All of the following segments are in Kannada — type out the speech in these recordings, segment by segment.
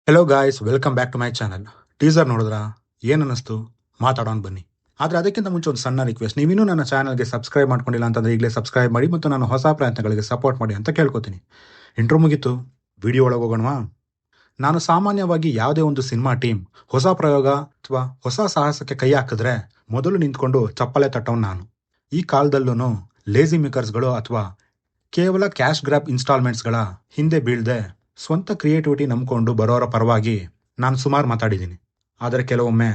Hello guys, welcome back to my channel. Teaser ನೋಡಿದ್ರಾ? ಏನು ಅನ್ನಿಸ್ತು? ಮಾತಾಡೋಣ ಬನ್ನಿ. ಆದರೆ ಅದಕ್ಕಿಂತ ಮುಂಚೆ ಒಂದು ಸಣ್ಣ ರಿಕ್ವೆಸ್ಟ್, ನೀವಿನ್ನೂ ನನ್ನ ಚಾನಲ್ಗೆ ಸಬ್ಸ್ಕ್ರೈಬ್ ಮಾಡ್ಕೊಂಡಿಲ್ಲ ಅಂತಂದರೆ ಈಗಲೇ ಸಬ್ಸ್ಕ್ರೈಬ್ ಮಾಡಿ ಮತ್ತು ನನ್ನ ಹೊಸ ಪ್ರಯತ್ನಗಳಿಗೆ ಸಪೋರ್ಟ್ ಮಾಡಿ ಅಂತ ಕೇಳ್ಕೊತೀನಿ. ಇಂಟ್ರೋ ಮುಗೀತು, ವಿಡಿಯೋ ಒಳಗೆ ಹೋಗೋಣವಾ? ನಾನು ಸಾಮಾನ್ಯವಾಗಿ ಯಾವುದೇ ಒಂದು ಸಿನಿಮಾ ಟೀಮ್ ಹೊಸ ಪ್ರಯೋಗ ಅಥವಾ ಹೊಸ ಸಾಹಸಕ್ಕೆ ಕೈ ಹಾಕಿದ್ರೆ ಮೊದಲು ನಿಂತ್ಕೊಂಡು ಚಪ್ಪಲೆ ತಟ್ಟೋನು ನಾನು. ಈ ಕಾಲದಲ್ಲೂ ಲೇಜಿ ಮೇಕರ್ಸ್ಗಳು ಅಥವಾ ಕೇವಲ ಕ್ಯಾಶ್ ಗ್ರ್ಯಾಬ್ ಇನ್ಸ್ಟಾಲ್ಮೆಂಟ್ಸ್ಗಳ ಹಿಂದೆ ಬೀಳದೆ ಸ್ವಂತ ಕ್ರಿಯೇಟಿವಿಟಿ ನಂಬಿಕೊಂಡು ಬರೋರ ಪರವಾಗಿ ನಾನು ಸುಮಾರು ಮಾತಾಡಿದ್ದೀನಿ. ಆದರೆ ಕೆಲವೊಮ್ಮೆ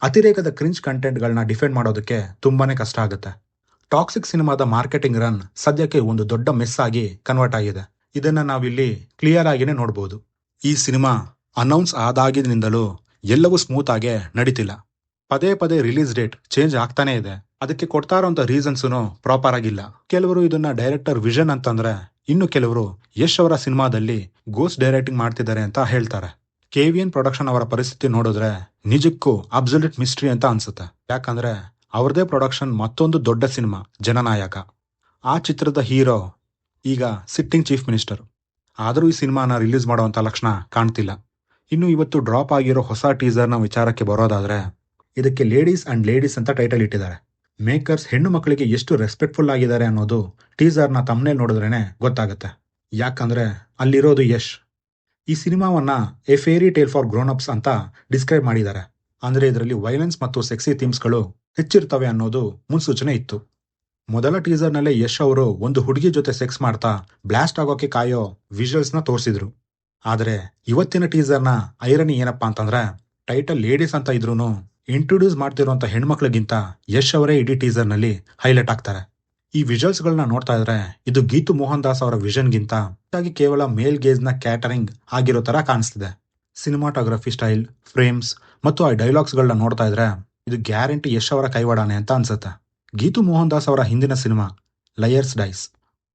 ಅತಿರೇಕದ ಕ್ರಿಂಜ್ ಕಂಟೆಂಟ್ಗಳನ್ನ ಡಿಫೆಂಡ್ ಮಾಡೋದಕ್ಕೆ ತುಂಬಾನೇ ಕಷ್ಟ ಆಗುತ್ತೆ. ಟಾಕ್ಸಿಕ್ ಸಿನಿಮಾದ ಮಾರ್ಕೆಟಿಂಗ್ ರನ್ ಸದ್ಯಕ್ಕೆ ಒಂದು ದೊಡ್ಡ ಮೆಸ್ ಆಗಿ ಕನ್ವರ್ಟ್ ಆಗಿದೆ. ಇದನ್ನ ನಾವಿಲ್ಲಿ ಕ್ಲಿಯರ್ ಆಗಿನೇ ನೋಡ್ಬೋದು. ಈ ಸಿನಿಮಾ ಅನೌನ್ಸ್ ಆದಾಗಿನಿಂದಲೂ ಎಲ್ಲವೂ ಸ್ಮೂತ್ ಆಗೇ ನಡೀತಿಲ್ಲ. ಪದೇ ಪದೇ ರಿಲೀಸ್ ಡೇಟ್ ಚೇಂಜ್ ಆಗ್ತಾನೆ ಇದೆ. ಅದಕ್ಕೆ ಕೊಡ್ತಾ ಇರೋಂಥ ರೀಸನ್ಸು ಪ್ರಾಪರ್ ಆಗಿಲ್ಲ. ಕೆಲವರು ಇದನ್ನ ಡೈರೆಕ್ಟರ್ ವಿಷನ್ ಅಂತಂದ್ರೆ, ಇನ್ನು ಕೆಲವರು ಯಶ್ ಅವರ ಸಿನಿಮಾದಲ್ಲಿ ಗೋಸ್ಟ್ ಡೈರೆಕ್ಟಿಂಗ್ ಮಾಡ್ತಿದ್ದಾರೆ ಅಂತ ಹೇಳ್ತಾರೆ. KVN ಪ್ರೊಡಕ್ಷನ್ ಅವರ ಪರಿಸ್ಥಿತಿ ನೋಡಿದ್ರೆ ನಿಜಕ್ಕೂ ಅಬ್ಸಲ್ಯೂಟ್ ಮಿಸ್ಟ್ರಿ ಅಂತ ಅನ್ಸುತ್ತೆ. ಯಾಕಂದ್ರೆ ಅವ್ರದೇ ಪ್ರೊಡಕ್ಷನ್ ಮತ್ತೊಂದು ದೊಡ್ಡ ಸಿನಿಮಾ ಜನನಾಯಕ. ಆ ಚಿತ್ರದ ಹೀರೋ ಈಗ ಸಿಟ್ಟಿಂಗ್ ಚೀಫ್ ಮಿನಿಸ್ಟರ್. ಆದರೂ ಈ ಸಿನಿಮಾನ ರಿಲೀಸ್ ಮಾಡುವಂತ ಲಕ್ಷಣ ಕಾಣ್ತಿಲ್ಲ. ಇನ್ನು ಇವತ್ತು ಡ್ರಾಪ್ ಆಗಿರೋ ಹೊಸ ಟೀಸರ್ನ ವಿಚಾರಕ್ಕೆ ಬರೋದಾದ್ರೆ, ಇದಕ್ಕೆ ಲೇಡೀಸ್ ಅಂಡ್ ಲೇಡೀಸ್ ಅಂತ ಟೈಟಲ್ ಇಟ್ಟಿದ್ದಾರೆ. ಮೇಕರ್ಸ್ ಹೆಣ್ಣು ಮಕ್ಕಳಿಗೆ ಎಷ್ಟು ರೆಸ್ಪೆಕ್ಟ್ಫುಲ್ ಆಗಿದ್ದಾರೆ ಅನ್ನೋದು ಟೀಸರ್ನ ತಮ್ಮನೇಲಿ ನೋಡಿದ್ರೇನೆ ಗೊತ್ತಾಗುತ್ತೆ. ಯಾಕಂದ್ರೆ ಅಲ್ಲಿರೋದು ಯಶ್. ಈ ಸಿನಿಮಾವನ್ನ a fairy tale for grown ups ಅಂತ ಡಿಸ್ಕ್ರೈಬ್ ಮಾಡಿದ್ದಾರೆ. ಅಂದ್ರೆ ಇದರಲ್ಲಿ ವೈಲೆನ್ಸ್ ಮತ್ತು ಸೆಕ್ಸಿ ಥೀಮ್ಸ್ಗಳು ಹೆಚ್ಚಿರ್ತವೆ ಅನ್ನೋದು ಮುನ್ಸೂಚನೆ ಇತ್ತು. ಮೊದಲ ಟೀಸರ್ನಲ್ಲೇ ಯಶ್ ಅವರು ಒಂದು ಹುಡುಗಿ ಜೊತೆ ಸೆಕ್ಸ್ ಮಾಡ್ತಾ ಬ್ಲಾಸ್ಟ್ ಆಗೋಕೆ ಕಾಯೋ ವಿಜುವಲ್ಸ್ನ ತೋರಿಸಿದ್ರು. ಆದರೆ ಇವತ್ತಿನ ಟೀಸರ್ನ ಐರನಿ ಏನಪ್ಪಾ ಅಂತಂದ್ರೆ, ಟೈಟಲ್ ಲೇಡೀಸ್ ಅಂತ ಇದ್ರೂನು ಇಂಟ್ರೊಡ್ಯೂಸ್ ಮಾಡ್ತಿರುವಂತ ಹೆಣ್ಮಕ್ಳಿಗಿಂತ ಯಶ್ ಅವರೇ ಇಡೀ ಟೀಸರ್ನಲ್ಲಿ ಹೈಲೈಟ್ ಆಗ್ತಾರೆ. ಈ ವಿಜುವಲ್ಸ್ಗಳನ್ನ ನೋಡ್ತಾ ಇದ್ರೆ ಇದು ಗೀತು ಮೋಹನ್ ದಾಸ್ ಅವರ ವಿಷನ್ಗಿಂತ ಕೇವಲ ಮೇಲ್ ಗೇಜ್ನ ಕ್ಯಾಟರಿಂಗ್ ಆಗಿರೋ ತರ ಕಾಣಿಸ್ತಿದೆ. ಸಿನಿಮಾಟೋಗ್ರಫಿ ಸ್ಟೈಲ್, ಫ್ರೇಮ್ಸ್ ಮತ್ತು ಆ ಡೈಲಾಗ್ಸ್ಗಳನ್ನ ನೋಡ್ತಾ ಇದ್ರೆ ಇದು ಗ್ಯಾರಂಟಿ ಯಶ್ ಅವರ ಕೈವಾಡಾನೆ ಅಂತ ಅನ್ಸುತ್ತೆ. ಗೀತು ಮೋಹನ್ ದಾಸ್ ಅವರ ಹಿಂದಿನ ಸಿನಿಮಾ ಲಯರ್ಸ್ ಡೈಸ್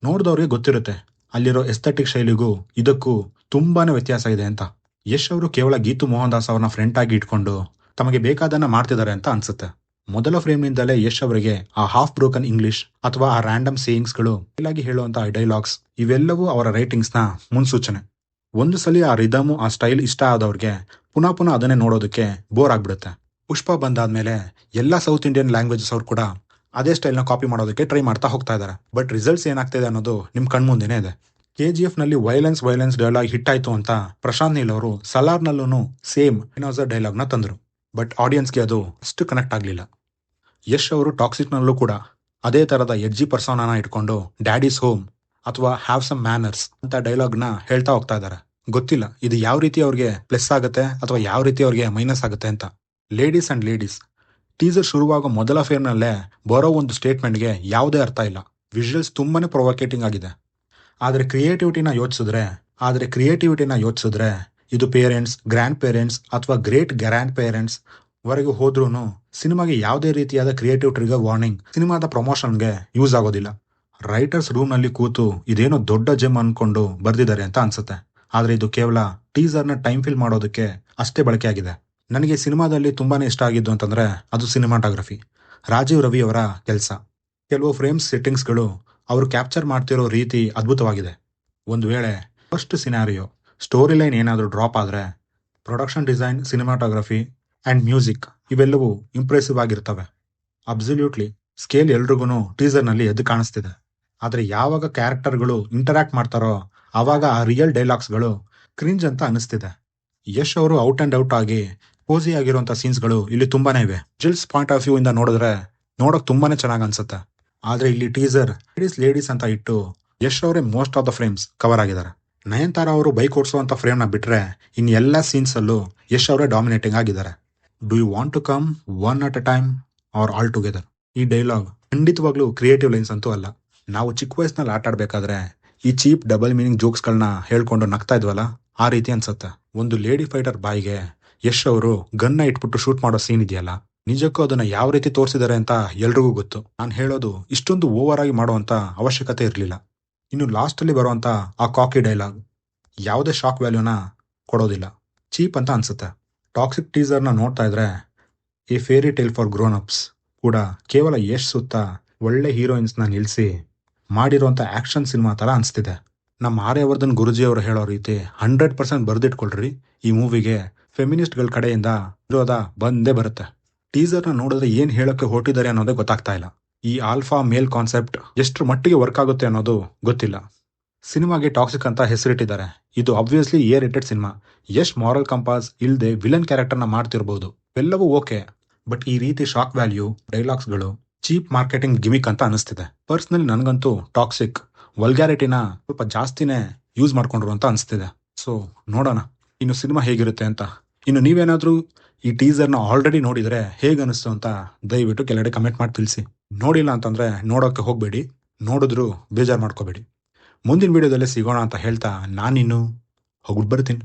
ನೋಡಿದವ್ರಿಗೆ ಗೊತ್ತಿರುತ್ತೆ, ಅಲ್ಲಿರೋ ಎಸ್ಥೆಟಿಕ್ ಶೈಲಿಗೂ ಇದಕ್ಕೂ ತುಂಬಾನೇ ವ್ಯತ್ಯಾಸ ಇದೆ ಅಂತ. ಯಶ್ ಅವರು ಕೇವಲ ಗೀತು ಮೋಹನ್ ದಾಸ್ ಅವರನ್ನ ಫ್ರೆಂಟ್ ಆಗಿ ಇಟ್ಕೊಂಡು ತಮಗೆ ಬೇಕಾದನ್ನ ಮಾಡ್ತಿದ್ದಾರೆ ಅಂತ ಅನ್ಸುತ್ತೆ. ಮೊದಲ ಫ್ರೇಮ್ನಿಂದಲೇ ಯಶ್ ಅವರಿಗೆ ಆ ಹಾಫ್ ಬ್ರೋಕನ್ ಇಂಗ್ಲಿಷ್ ಅಥವಾ ಆ ರ್ಯಾಂಡಮ್ ಸೇಯಿಂಗ್ಸ್ಗಳು ಆಗಿ ಹೇಳುವಂತ ಡೈಲಾಗ್ಸ್ ಇವೆಲ್ಲವೂ ಅವರ ರೈಟಿಂಗ್ಸ್ನ ಮುನ್ಸೂಚನೆ. ಒಂದು ಸಲ ಆ ರಿದಮು ಆ ಸ್ಟೈಲ್ ಇಷ್ಟ ಆದವ್ರಿಗೆ ಪುನಃ ಪುನಃ ಅದನ್ನೇ ನೋಡೋದಕ್ಕೆ ಬೋರ್ ಆಗ್ಬಿಡುತ್ತೆ. ಪುಷ್ಪ ಬಂದಾದ್ಮೇಲೆ ಎಲ್ಲಾ ಸೌತ್ ಇಂಡಿಯನ್ ಲ್ಯಾಂಗ್ವೇಜಸ್ ಅವ್ರು ಕೂಡ ಅದೇ ಸ್ಟೈಲ್ನ ಕಾಪಿ ಮಾಡೋದಕ್ಕೆ ಟ್ರೈ ಮಾಡ್ತಾ ಹೋಗ್ತಾ ಇದ್ದಾರೆ. ಬಟ್ ರಿಸಲ್ಟ್ಸ್ ಏನಾಗ್ತಿದೆ ಅನ್ನೋದು ನಿಮ್ ಕಣ್ಮುಂದೆನೇ ಇದೆ. KGF ನಲ್ಲಿ ವೈಲೆನ್ಸ್ ಡೈಲಾಗ್ ಹಿಟ್ ಆಯ್ತು ಅಂತ ಪ್ರಶಾಂತ್ ನೀಲ್ ಅವರು ಸಲಾರ್ನಲ್ಲೂ ಸೇಮ್ ಡೈಲಾಗ್ನ ತಂದ್ರು. ಬಟ್ ಆಡಿಯನ್ಸ್ಗೆ ಅದು ಅಷ್ಟು ಕನೆಕ್ಟ್ ಆಗಲಿಲ್ಲ. ಯಶ್ ಅವರು ಟಾಕ್ಸಿಕ್ನಲ್ಲೂ ಕೂಡ ಅದೇ ತರದ ಎಡ್ಜಿ ಪರ್ಸೋನಾನ ಇಟ್ಕೊಂಡು ಡ್ಯಾಡೀಸ್ ಹೋಮ್ ಅಥವಾ ಹ್ಯಾವ್ ಸಮ್ ಮ್ಯಾನರ್ಸ್ ಅಂತ ಡೈಲಾಗ್ನ ಹೇಳ್ತಾ ಹೋಗ್ತಾ ಇದ್ದಾರೆ. ಗೊತ್ತಿಲ್ಲ ಇದು ಯಾವ ರೀತಿ ಅವ್ರಿಗೆ ಪ್ಲಸ್ ಆಗುತ್ತೆ ಅಥವಾ ಯಾವ ರೀತಿ ಅವ್ರಿಗೆ ಮೈನಸ್ ಆಗುತ್ತೆ ಅಂತ. ಲೇಡೀಸ್ ಅಂಡ್ ಲೇಡೀಸ್ ಟೀಸರ್ ಶುರುವಾಗೋ ಮೊದಲ ಫೇರ್ನಲ್ಲೇ ಬರೋ ಒಂದು ಸ್ಟೇಟ್ಮೆಂಟ್ಗೆ ಯಾವುದೇ ಅರ್ಥ ಇಲ್ಲ. ವಿಜುವಲ್ಸ್ ತುಂಬಾನೇ ಪ್ರೊವೊಕೇಟಿಂಗ್ ಆಗಿದೆ. ಆದರೆ ಕ್ರಿಯೇಟಿವಿಟಿನ ಯೋಚಿಸಿದ್ರೆ ಇದು ಪೇರೆಂಟ್ಸ್, ಗ್ರ್ಯಾಂಡ್ ಪೇರೆಂಟ್ಸ್ ಅಥವಾ ಗ್ರೇಟ್ ಗ್ರ್ಯಾಂಡ್ ಪೇರೆಂಟ್ಸ್ ವರೆಗೂ ಹೋದ್ರೂ ಸಿನಿಮಾಗೆ ಯಾವುದೇ ರೀತಿಯಾದ ಕ್ರಿಯೇಟಿವ್ ಟ್ರಿಗರ್ ವಾರ್ನಿಂಗ್ ಸಿನಿಮಾದ ಪ್ರಮೋಷನ್ಗೆ ಯೂಸ್ ಆಗೋದಿಲ್ಲ. ರೈಟರ್ಸ್ ರೂಮ್ನಲ್ಲಿ ಕೂತು ಇದೇನೋ ದೊಡ್ಡ ಜೆಮ್ ಅನ್ಕೊಂಡು ಬರ್ದಿದ್ದಾರೆ ಅಂತ ಅನ್ಸುತ್ತೆ. ಆದ್ರೆ ಇದು ಕೇವಲ ಟೀಸರ್ನ ಟೈಮ್ ಫಿಲ್ ಮಾಡೋದಕ್ಕೆ ಅಷ್ಟೇ ಬಳಕೆ ಆಗಿದೆ. ನನಗೆ ಸಿನಿಮಾದಲ್ಲಿ ತುಂಬಾನೇ ಇಷ್ಟ ಆಗಿದ್ದು ಅಂತಂದ್ರೆ ಅದು ಸಿನಿಮಾಟೋಗ್ರಫಿ. ರಾಜೀವ್ ರವಿ ಅವರ ಕೆಲಸ. ಕೆಲವು ಫ್ರೇಮ್ಸ್ ಸೆಟ್ಟಿಂಗ್ಸ್ಗಳು ಅವರು ಕ್ಯಾಪ್ಚರ್ ಮಾಡ್ತಿರೋ ರೀತಿ ಅದ್ಭುತವಾಗಿದೆ. ಒಂದು ವೇಳೆ ಫಸ್ಟ್ ಸಿನಾರಿಯೋ ಸ್ಟೋರಿ ಲೈನ್ ಏನಾದರೂ ಡ್ರಾಪ್ ಆದ್ರೆ production design, cinematography and music ಇವೆಲ್ಲವೂ ಇಂಪ್ರೆಸಿವ್ ಆಗಿರ್ತವೆ. ಅಬ್ಸಲ್ಯೂಟ್ಲಿ ಸ್ಕೇಲ್ ಎಲ್ರಿಗೂ ಟೀಸರ್ನಲ್ಲಿ ಎದ್ದು ಕಾಣಿಸ್ತಿದೆ. ಆದರೆ ಯಾವಾಗ ಕ್ಯಾರೆಕ್ಟರ್ಗಳು ಇಂಟರಾಕ್ಟ್ ಮಾಡ್ತಾರೋ ಆವಾಗ ಆ ರಿಯಲ್ ಡೈಲಾಗ್ಸ್ಗಳು ಕ್ರಿಂಜ್ ಅಂತ ಅನಿಸ್ತಿದೆ. ಯಶ್ ಅವರು ಔಟ್ ಅಂಡ್ ಔಟ್ ಆಗಿ ಪೋಸಿ ಆಗಿರುವಂತ ಸೀನ್ಸ್ಗಳು ಇಲ್ಲಿ ತುಂಬಾನೇ ಇವೆ. ಜಿಲ್ಸ್ ಪಾಯಿಂಟ್ ಆಫ್ ವ್ಯೂ ಇಂದ ನೋಡಿದ್ರೆ ನೋಡಕ್ ತುಂಬಾನೇ ಚೆನ್ನಾಗಿ ಅನ್ಸುತ್ತೆ. ಆದ್ರೆ ಇಲ್ಲಿ ಟೀಸರ್ ಲೇಡೀಸ್ ಅಂತ ಇಟ್ಟು ಯಶ್ ಅವರೇ most of the frames cover ಆಗಿದ್ದಾರೆ. ನಯನ್ತಾರ ಅವರು ಬೈಕ್ ಓಡಿಸುವಂತ ಫ್ರೇಮ್ನ ಬಿಟ್ರೆ ಇನ್ ಎಲ್ಲ ಸೀನ್ಸ್ ಅಲ್ಲೂ ಯಶ್ ಅವರೇ ಡಾಮಿನೇಟಿಂಗ್ ಆಗಿದ್ದಾರೆ. Do you want to come one at a time or all together? ಈ ಡೈಲಾಗ್ ಖಂಡಿತವಾಗ್ಲೂ ಕ್ರಿಯೇಟಿವ್ ಲೈನ್ಸ್ ಅಂತೂ ಅಲ್ಲ. ನಾವು ಚಿಕ್ಕ ವಯಸ್ಸಿನಲ್ಲಿ ಆಟ ಆಡ್ಬೇಕಾದ್ರೆ ಈ ಚೀಪ್ ಡಬಲ್ ಮೀನಿಂಗ್ ಜೋಕ್ಸ್ಗಳನ್ನ ಹೇಳ್ಕೊಂಡು ನಗ್ತಾ ಇದ್ವಲ್ಲ, ಆ ರೀತಿ ಅನ್ಸುತ್ತೆ. ಒಂದು ಲೇಡಿ ಫೈಟರ್ ಬಾಯಿಗೆ ಯಶ್ ಅವರು ಗನ್ನ ಇಟ್ಬಿಟ್ಟು ಶೂಟ್ ಮಾಡೋ ಸೀನ್ ಇದೆಯಲ್ಲ, ನಿಜಕ್ಕೂ ಅದನ್ನ ಯಾವ ರೀತಿ ತೋರಿಸಿದ್ದಾರೆ ಅಂತ ಎಲ್ರಿಗೂ ಗೊತ್ತು. ನಾನು ಹೇಳೋದು ಇಷ್ಟೊಂದು ಓವರ್ ಆಗಿ ಮಾಡುವಂತ ಅವಶ್ಯಕತೆ ಇರಲಿಲ್ಲ. ಇನ್ನು ಲಾಸ್ಟ್ ಅಲ್ಲಿ ಬರುವಂತ ಆ ಕಾಕಿ ಡೈಲಾಗ್ ಯಾವುದೇ ಶಾಕ್ ವ್ಯಾಲ್ಯೂನ ಕೊಡೋದಿಲ್ಲ, ಚೀಪ್ ಅಂತ ಅನ್ಸುತ್ತೆ. ಟಾಕ್ಸಿಕ್ ಟೀಸರ್ನ ನೋಡ್ತಾ ಇದ್ರೆ a fairy tale for grown ups ಕೂಡ ಕೇವಲ ಯಶ್ ಸುತ್ತ ಒಳ್ಳೆ ಹೀರೋಯಿನ್ಸ್ನ ನಿಲ್ಲಿಸಿ ಮಾಡಿರುವಂತ ಆಕ್ಷನ್ ಸಿನಿಮಾ ತರ ಅನ್ಸ್ತಿದೆ. ನಮ್ಮ ಆರ್ಯವರ್ಧನ್ ಗುರುಜಿಯವರು ಹೇಳೋ ರೀತಿ 100% ಬರೆದಿಟ್ಕೊಳ್ರಿ, ಈ ಮೂವಿಗೆ ಫೆಮಿನಿಸ್ಟ್ಗಳ ಕಡೆಯಿಂದ ವಿರೋಧ ಬಂದೇ ಬರುತ್ತೆ. ಟೀಸರ್ನ ನೋಡಿದ್ರೆ ಏನು ಹೇಳೋಕ್ಕೆ ಹೊರಟಿದ್ದಾರೆ ಅನ್ನೋದೇ ಗೊತ್ತಾಗ್ತಾ ಇಲ್ಲ. ಈ ಆಲ್ಫಾ ಮೇಲ್ ಕಾನ್ಸೆಪ್ಟ್ ಎಷ್ಟರ ಮಟ್ಟಿಗೆ ವರ್ಕ್ ಆಗುತ್ತೆ ಅನ್ನೋದು ಗೊತ್ತಿಲ್ಲ. ಸಿನಿಮಾಗೆ ಟಾಕ್ಸಿಕ್ ಅಂತ ಹೆಸರಿಟ್ಟಿದ್ದಾರೆ. ಇದು ಆಬ್ವಿಯಸ್ಲಿ ಎ ರೇಟೆಡ್ ಸಿನಿಮಾ. ಎಷ್ಟು ಮಾರಲ್ ಕಂಪಾಸ್ ಇಲ್ಲದೆ ವಿಲನ್ ಕ್ಯಾರೆಕ್ಟರ್ನ ಮಾಡ್ತಿರ್ಬೋದು, ಎಲ್ಲವೂ ಓಕೆ. ಬಟ್ ಈ ರೀತಿ ಶಾಕ್ ವ್ಯಾಲ್ಯೂ ಡೈಲಾಗ್ಸ್ಗಳು ಚೀಪ್ ಮಾರ್ಕೆಟಿಂಗ್ ಗಿಮಿಕ್ ಅಂತ ಅನಿಸ್ತಿದೆ. ಪರ್ಸ್ನಲಿ ನನಗಂತೂ ಟಾಕ್ಸಿಕ್ ವಲ್ಗ್ಯಾರಿಟಿನ ಸ್ವಲ್ಪ ಜಾಸ್ತಿನೇ ಯೂಸ್ ಮಾಡ್ಕೊಂಡ್ರು ಅಂತ ಅನಿಸ್ತಿದೆ. ಸೊ ನೋಡೋಣ ಇನ್ನು ಸಿನಿಮಾ ಹೇಗಿರುತ್ತೆ ಅಂತ. ಇನ್ನು ನೀವೇನಾದರೂ ಈ ಟೀಸರ್ನ ಆಲ್ರೆಡಿ ನೋಡಿದರೆ ಹೇಗನ್ನಿಸ್ತು ಅಂತ ದಯವಿಟ್ಟು ಕೆಳಗಡೆ ಕಮೆಂಟ್ ಮಾಡಿ ತಿಳಿಸಿ. ನೋಡಿಲ್ಲ ಅಂತಂದರೆ ನೋಡೋಕ್ಕೆ ಹೋಗಬೇಡಿ, ನೋಡಿದ್ರೂ ಬೇಜಾರು ಮಾಡ್ಕೋಬೇಡಿ. ಮುಂದಿನ ವಿಡಿಯೋದಲ್ಲಿ ಸಿಗೋಣ ಅಂತ ಹೇಳ್ತಾ ನಾನಿನ್ನು ಹೋಗ್ಬಿಟ್ಟು ಬರ್ತೀನಿ.